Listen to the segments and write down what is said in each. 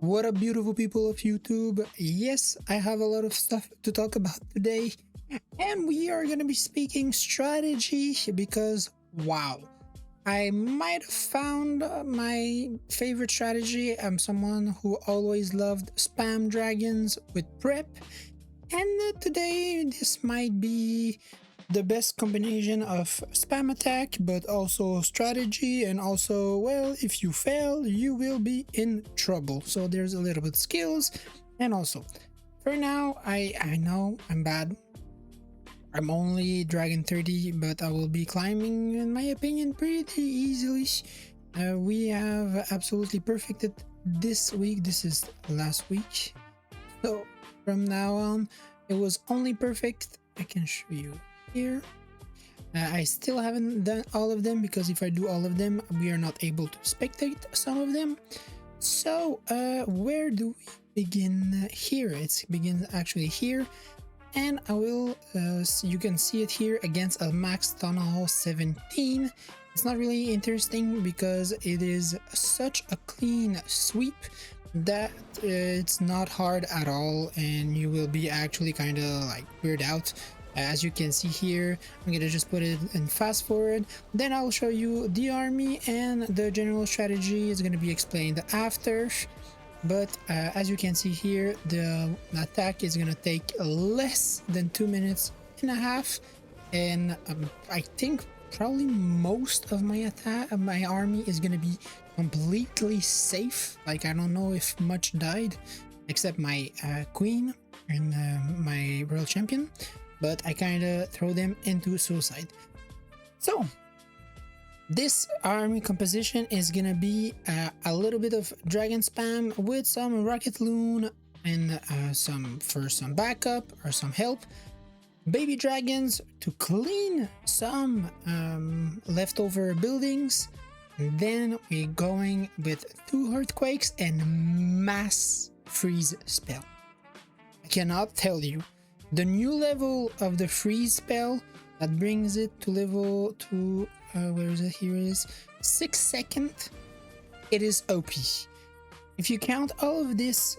What up, beautiful people of YouTube? Yes, I have a lot of stuff to talk about today, and we are going to be speaking strategy because, wow, I might have found my favorite strategy. I'm someone who always loved spam dragons with prep, and today this might be the best combination of spam attack but also strategy, and also, well, if you fail you will be in trouble. So there's a little bit skills, and also for now I know I'm bad. I'm only dragon 30, but I will be climbing, in my opinion, pretty easily. We have absolutely perfected this week. This is last week, so from now on it was only perfect. I can show you here. I still haven't done all of them because if I do all of them we are not able to spectate some of them. So where do we begin? Here it begins actually here, and I will you can see it here against a max tunnel 17. It's not really interesting because it is such a clean sweep that it's not hard at all, and you will be actually kind of like weirded out. As you can see here, I'm gonna just put it in fast forward, then I'll show you the army, and the general strategy is gonna be explained after. But as you can see here, the attack is gonna take less than 2.5 minutes, and I think probably most of my army is gonna be completely safe. Like, I don't know if much died except my queen and my royal champion, but I kind of throw them into suicide. So this army composition is gonna be a little bit of dragon spam with some rocket loon and some backup or some help, baby dragons to clean some leftover buildings, and then we're going with 2 earthquakes and mass freeze spell. I cannot tell you the new level of the freeze spell that brings it to level 2. Where is it? Here it is. 6 seconds. It is OP. If you count all of this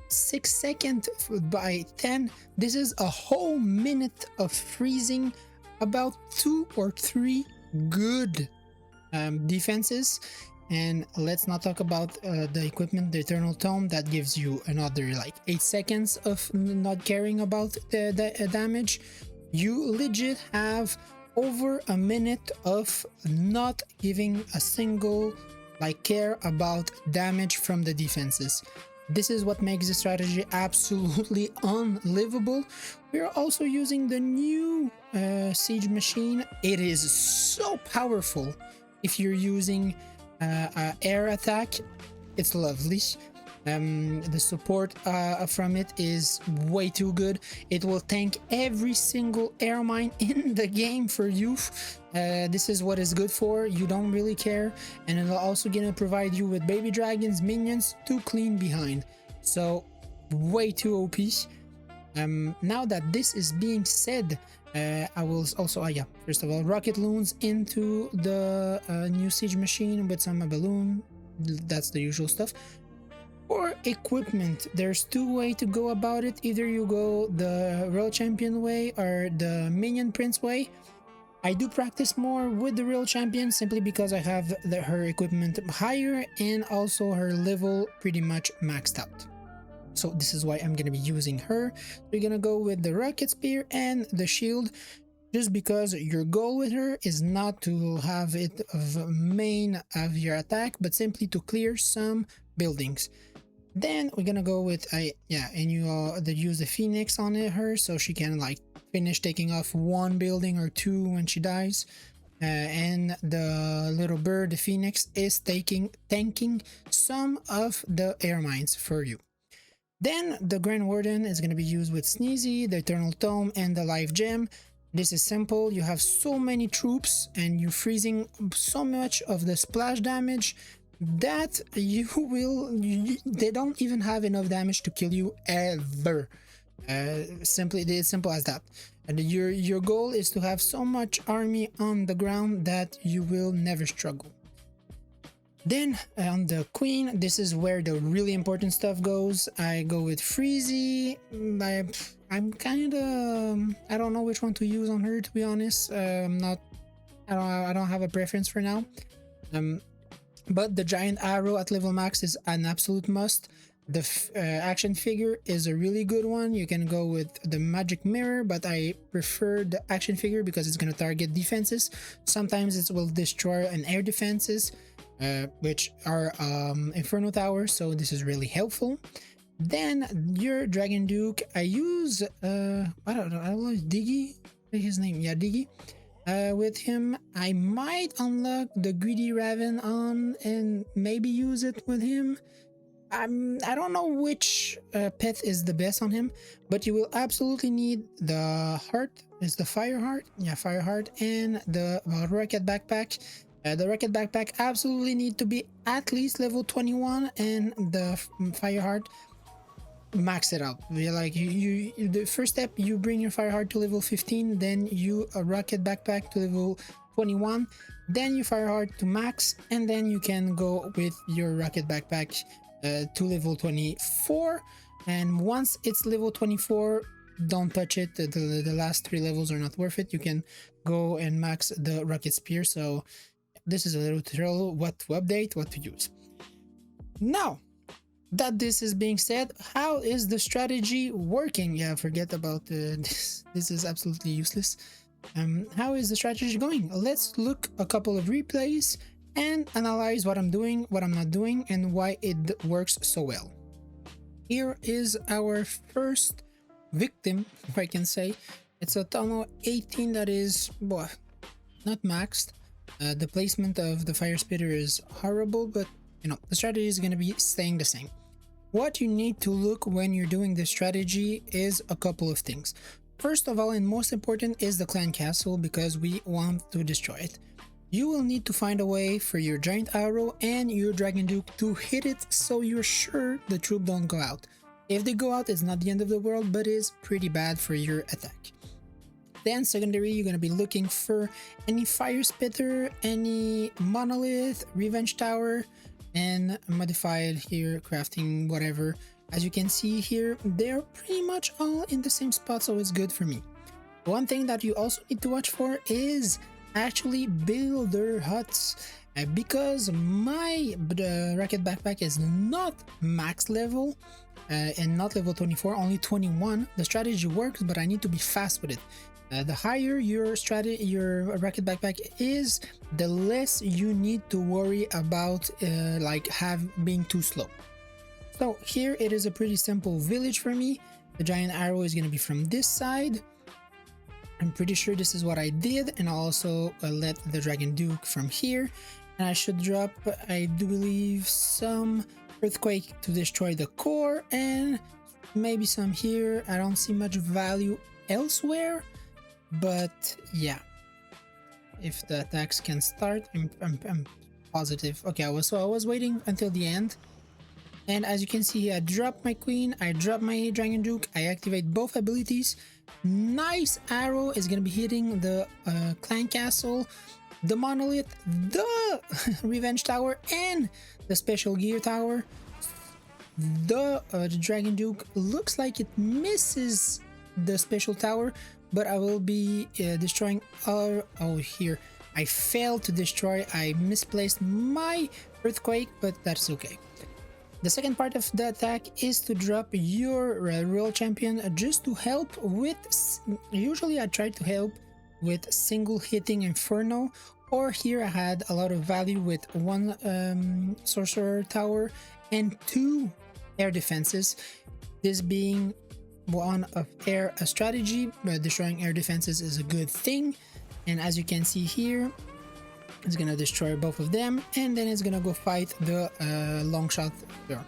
6 seconds by 10, this is a whole minute of freezing, about 2 or 3 good defenses. And let's not talk about the equipment, the Eternal Tome, that gives you another like 8 seconds of not caring about the damage. You legit have over a minute of not giving a single care about damage from the defenses. This is what makes the strategy absolutely unlivable. We're also using the new siege machine. It is so powerful. If you're using air attack, it's lovely. The support from it is way too good. It will tank every single air mine in the game for you. This is what it's good for. You don't really care, and it'll also gonna provide you with baby dragons, minions to clean behind. So way too OP. Now that this is being said, I will also first of all, rocket loons into the new siege machine with some balloon. That's the usual stuff. For equipment, there's 2 ways to go about it. Either you go the Royal Champion way or the Minion Prince way. I do practice more with the Royal Champion simply because I have her equipment higher and also her level pretty much maxed out. So this is why I'm going to be using her. We're going to go with the Rocket Spear and the Shield, just because your goal with her is not to have it of main of your attack, but simply to clear some buildings. Then we're gonna go with and you use the Phoenix on her, so she can like finish taking off 1 building or 2 when she dies. And the little bird, the Phoenix, is tanking some of the air mines for you. Then the Grand Warden is gonna be used with Sneezy, the Eternal Tome, and the Life Gem. This is simple. You have so many troops and you're freezing so much of the splash damage that they don't even have enough damage to kill you ever. It's simple as that. And your goal is to have so much army on the ground that you will never struggle. Then on the queen, this is where the really important stuff goes. I go with Freezy. I'm kind of I don't know which one to use on her, to be honest. Not I don't have a preference for now. But the giant arrow at level max is an absolute must. The action figure is a really good one. You can go with the magic mirror, but I prefer the action figure because it's going to target defenses. Sometimes it will destroy an air defenses, which are Inferno Tower, so this is really helpful. Then your Dragon Duke, I use I don't know, I love Diggy, his name, yeah, Diggy. With him, I might unlock the Greedy Raven on and maybe use it with him. I don't know which pet is the best on him, but you will absolutely need the heart. Is the fire heart? Yeah, fire heart, and the rocket backpack. The rocket backpack absolutely need to be at least level 21, and the fire heart, max it out. Like you the first step, you bring your fire heart to level 15, then you a rocket backpack to level 21, then you fire heart to max, and then you can go with your rocket backpack to level 24. And once it's level 24, don't touch it. The last 3 levels are not worth it. You can go and max the rocket spear. So this is a little tutorial what to update, what to use. Now that this is being said, how is the strategy working? Yeah, forget about this. This is absolutely useless. How is the strategy going? Let's look a couple of replays and analyze what I'm doing, what I'm not doing, and why it works so well. Here is our first victim, if I can say. It's a Tono 18 that is, well, not maxed. The placement of the fire spitter is horrible, but you know, the strategy is going to be staying the same. What you need to look when you're doing this strategy is a couple of things. First of all, and most important, is the clan castle, because we want to destroy it. You will need to find a way for your giant arrow and your Dragon Duke to hit it so you're sure the troop don't go out. If they go out, it's not the end of the world, but is pretty bad for your attack. Then secondary, you're going to be looking for any fire spitter, any monolith, revenge tower, and modified here, crafting, whatever. As you can see here, they're pretty much all in the same spot, so it's good for me. One thing that you also need to watch for is actually builder huts, because my rocket backpack is not max level and not level 24, only 21. The strategy works, but I need to be fast with it. The higher your rocket backpack is, the less you need to worry about being too slow. So here it is a pretty simple village for me. The giant arrow is going to be from this side. I'm pretty sure this is what I did, and I'll also let the Dragon Duke from here. And I should drop, I do believe, some earthquake to destroy the core, and maybe some here. I don't see much value elsewhere, but yeah, if the attacks can start, I'm positive. Okay, I was waiting until the end. And as you can see, I dropped my queen, I dropped my Dragon Duke, I activate both abilities. Nice arrow is going to be hitting the clan castle, the monolith, the revenge tower, and the special gear tower. The Dragon Duke looks like it misses the special tower, but I will be destroying oh here I failed to destroy. I misplaced my earthquake, but that's okay. The second part of the attack is to drop your royal champion just to help with, usually I try to help with single hitting Inferno, or here I had a lot of value with one sorcerer tower and 2 air defenses. This being one of air strategy, destroying air defenses is a good thing. And as you can see here, it's gonna destroy both of them, and then it's gonna go fight the long shot girl.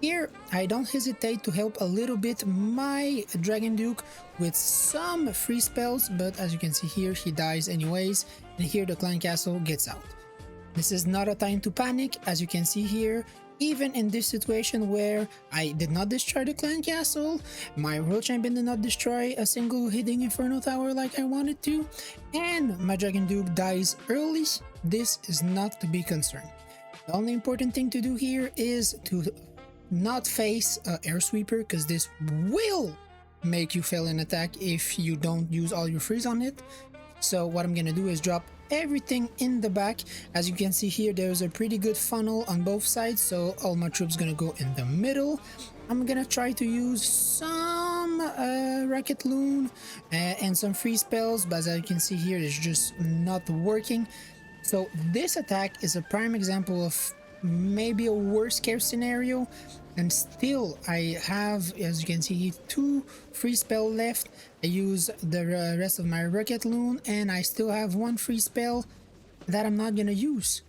Here I don't hesitate to help a little bit my Dragon Duke with some free spells, but as you can see here, he dies anyways, and here the clan castle gets out. This is not a time to panic. As you can see here, even in this situation where I did not destroy the clan castle, my world champion did not destroy a single hitting Inferno tower like I wanted to, and my Dragon Duke dies early, this is not to be concerned. The only important thing to do here is to not face air sweeper, because this will make you fail an attack if you don't use all your freeze on it. So what I'm gonna do is drop everything in the back. As you can see here, there's a pretty good funnel on both sides, so all my troops gonna go in the middle. I'm gonna try to use some Rocket Loon and some free spells, but as you can see here, it's just not working. So this attack is a prime example of maybe a worst case scenario, and still I have, as you can see, 2 free spell left. I use the rest of my Rocket Loon, and I still have 1 free spell that I'm not gonna use.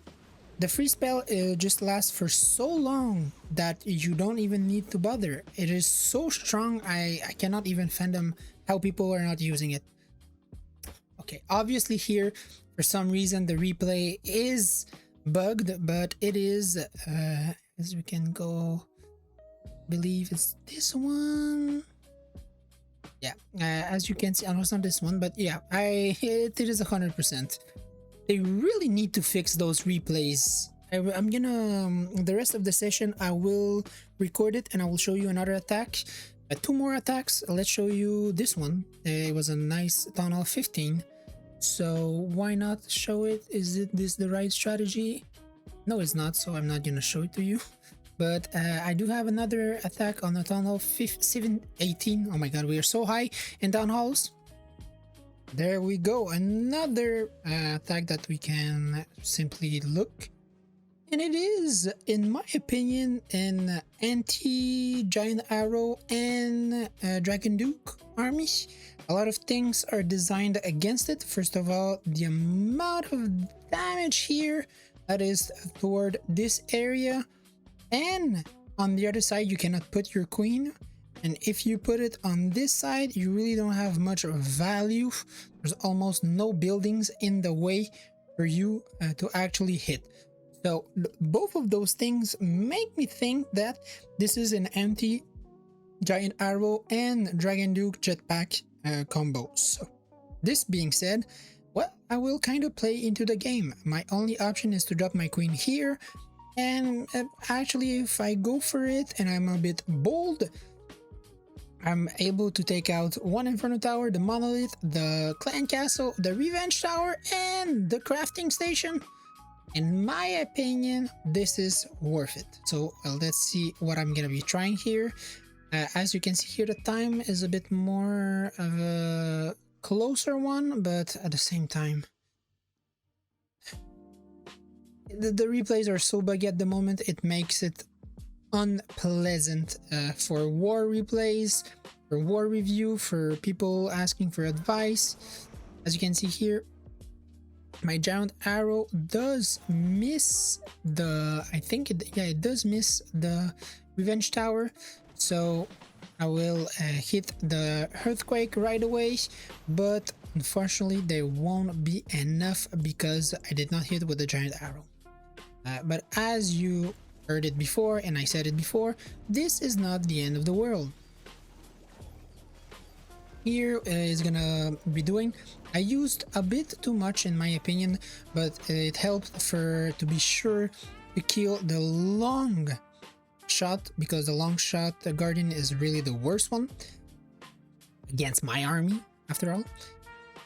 The free spell just lasts for so long that you don't even need to bother. It is so strong, I cannot even fathom how people are not using it. Okay, obviously here, for some reason, the replay is bugged, but it is, as we can go, believe it's this one. Yeah, as you can see, I know it's not this one, but yeah, it is 100%. They really need to fix those replays. I'm gonna the rest of the session I will record it and I will show you another attack, 2 more attacks. Let's show you this one. It was a nice Town Hall 15, so why not show it? Is this the right strategy? No, it's not, so I'm not gonna show it to you. But I do have another attack on the Town Hall 18. Oh my god, we are so high in Town Halls. There we go, another attack that we can simply look. And it is, in my opinion, an anti-Giant Arrow and Dragon Duke army. A lot of things are designed against it. First of all, the amount of damage here that is toward this area. And on the other side, you cannot put your queen. And if you put it on this side, you really don't have much of value. There's almost no buildings in the way for you to actually hit. So both of those things make me think that this is an anti-Giant Arrow and Dragon Duke Jetpack combo. So this being said, well, I will kind of play into the game. My only option is to drop my queen here. And actually, if I go for it and I'm a bit bold, I'm able to take out 1 Inferno Tower, the Monolith, the Clan Castle, the Revenge Tower, and the Crafting Station. In my opinion, this is worth it. So let's see what I'm gonna be trying here. As you can see here, the time is a bit more of a closer one, but at the same time, the replays are so buggy at the moment, it makes it unpleasant for war replays, for war review, for people asking for advice. As you can see here, my Giant Arrow does miss the, I think it does miss the Revenge Tower, so I will hit the Earthquake right away, but unfortunately there won't be enough because I did not hit with the Giant Arrow. But as you heard it before, and I said it before, this is not the end of the world. Here is gonna be doing, I used a bit too much in my opinion, but it helped to be sure to kill the long shot, because the long shot, the Guardian is really the worst one against my army after all.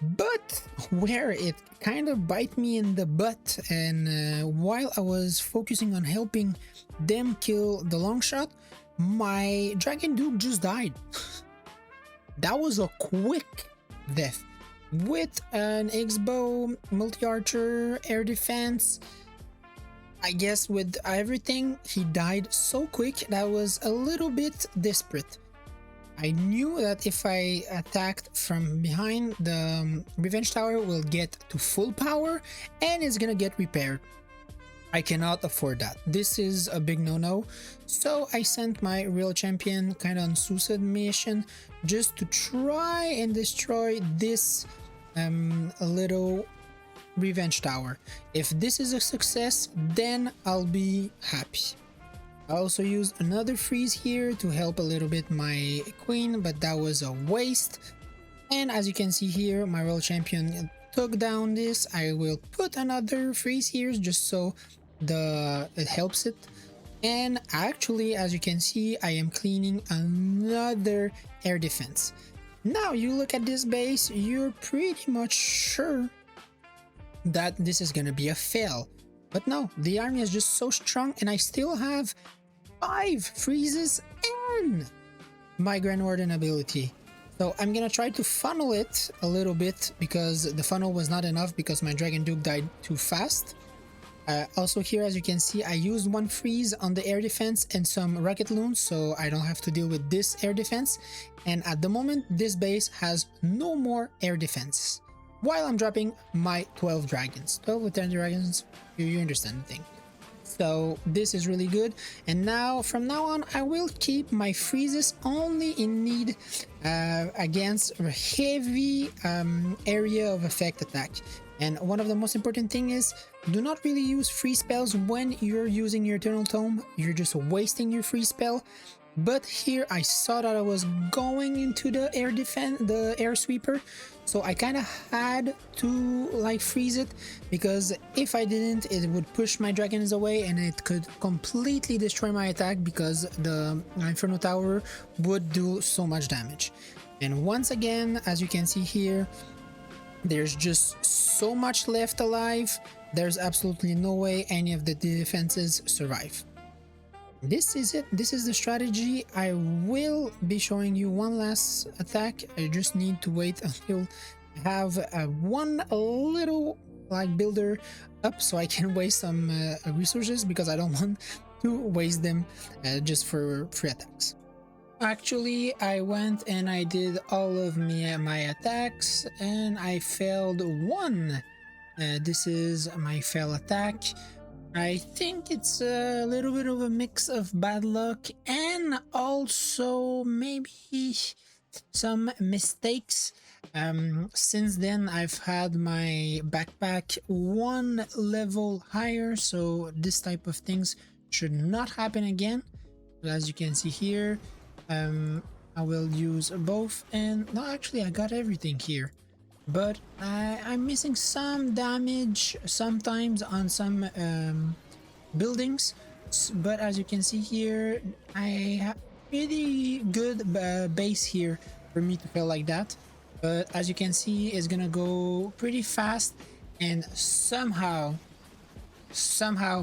But where it kind of bite me in the butt, and while I was focusing on helping them kill the long shot, my Dragon Duke just died. That was a quick death with an X-Bow, multi-archer, air defense. I guess with everything, he died so quick that was a little bit desperate. I knew that if I attacked from behind, the Revenge Tower will get to full power and it's gonna get repaired. I cannot afford that. This is a big no-no. So I sent my real champion kind of on suicide mission just to try and destroy this little Revenge Tower. If this is a success, then I'll be happy. I also used another freeze here to help a little bit my queen, but that was a waste. And as you can see here, my royal champion took down this. I will put another freeze here just so it helps it. And actually, as you can see, I am cleaning another air defense. Now you look at this base, you're pretty much sure that this is gonna be a fail. But no, the army is just so strong, and I still have 5 freezes and my Grand Warden ability. So I'm gonna try to funnel it a little bit, because the funnel was not enough because my Dragon Duke died too fast. Also here, as you can see, I used 1 freeze on the air defense and some rocket loons, so I don't have to deal with this air defense. And at the moment, this base has no more air defense, while I'm dropping my 12 dragons. 12 with 10 dragons, you understand the thing. So this is really good. And now, from now on, I will keep my freezes only in need against a heavy area of effect attack. And one of the most important thing is, do not really use free spells when you're using your Eternal Tome. You're just wasting your free spell. But here I saw that I was going into the air defense, the air sweeper, so I kind of had to like freeze it, because if I didn't, it would push my dragons away and it could completely destroy my attack, because the Inferno Tower would do so much damage. And once again, as you can see here, there's just so much left alive. There's absolutely no way any of the defenses survive. This is it. This is the strategy. I will be showing you one last attack. I just need to wait until I have one little like builder up, so I can waste some resources, because I don't want to waste them just for free attacks. Actually, I went and I did all of my attacks, and I failed one. This is my fail attack. I think it's a little bit of a mix of bad luck and also maybe some mistakes. Since then, I've had my backpack 1 level higher, so this type of things should not happen again. But as you can see here, I will use both, and no, actually I got everything here, but I'm missing some damage sometimes on some buildings. But as you can see here, I have pretty good base here for me to fail like that. But as you can see, it's gonna go pretty fast, and somehow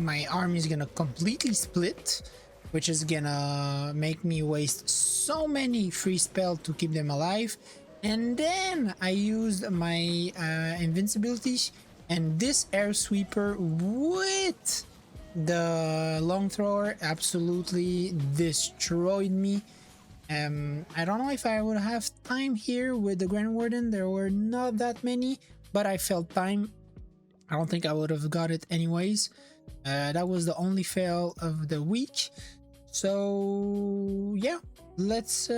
my army is gonna completely split, which is gonna make me waste so many free spells to keep them alive. And then I used my invincibility, and this air sweeper with the long thrower absolutely destroyed me. I don't know if I would have time here with the Grand Warden. There were not that many, but I felt time. I don't think I would have got it anyways. That was the only fail of the week. So yeah, let's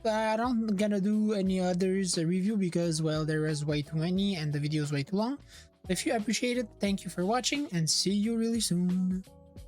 I don't gonna do any others review, because well, there is way too many and the video is way too long. If you appreciate it, thank you for watching, and see you really soon.